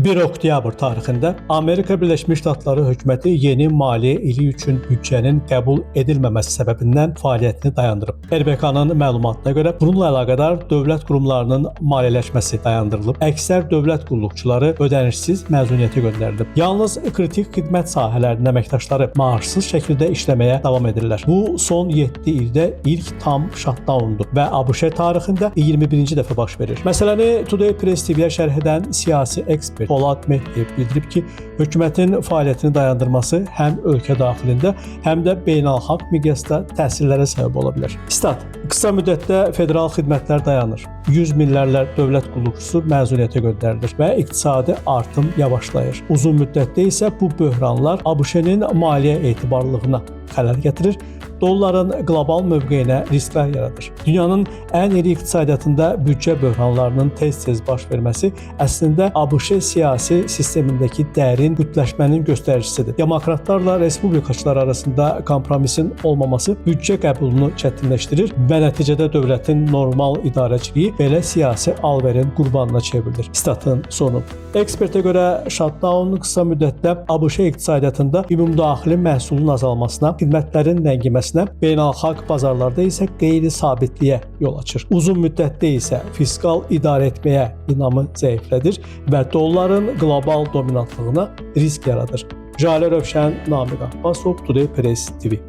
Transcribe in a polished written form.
1 oktyabr tarixində Amerika Birləşmiş Ştatları hökuməti yeni maliyyə ili üçün büdcənin qəbul edilməməsi səbəbindən fəaliyyətini dayandırıb. RBK-nın məlumatına görə bununla əlaqədar dövlət qurumlarının maliyyələşməsi dayandırılıb. Əksər dövlət qulluqçuları ödənişsiz məzuniyyətə göndərilib. Yalnız kritik xidmət sahələrinin əməkdaşları maaşsız şəkildə işləməyə davam edirlər. Bu son 7 ildə ilk tam shutdowndur və ABŞ tarixində 21-ci dəfə baş verir. Məsələni Today Press TV-yə şərh edən siyasi ekspert Polad Mehdi bildirib ki, hökumətin fəaliyyətini dayandırması həm ölkə daxilində, həm də beynəlxalq miqyasda təsirlərə səbəb ola bilər. Stat: qısa müddətdə federal xidmətlər dayanır. 100 minlərlə dövlət qulluqçusu məzuniyyətə göndərilir və iqtisadi artım yavaşlayır. Uzun müddətdə isə bu böhranlar ABŞ-nin maliyyə etibarlılığına xələl gətirir, dolların qlobal mövqeyinə risklər yaradır. Dünyanın ən iri iqtisadiyyatında büdcə böhranlarının tez-tez baş verməsi əslində ABŞ siyasi sistemindəki dərin kütləşmənin göstəricisidir. Demokratlarla respublikaçılar arasında kompromisin olmaması büdcə qəbulunu çətinləşdirir və nəticədə dövlətin normal idarəçiliyi belə siyasi alverin qurbanına çevrilir. Statın sonu. Ekspertə görə shutdown qısa müddətdə ABŞ iqtisadiyyatında ümumdaxili məhsulun azalmasına, xidmətlərin ləngiməsinə, beynəlxalq bazarlarda isə qeyri-sabitliyə yol açır. Uzun müddətdə isə fiskal idarə etməyə inamı zəiflədir və dolların qlobal dominantlığına risk yaradır. Jalə Rövşən, Namiq Abbasov, Today Press TV.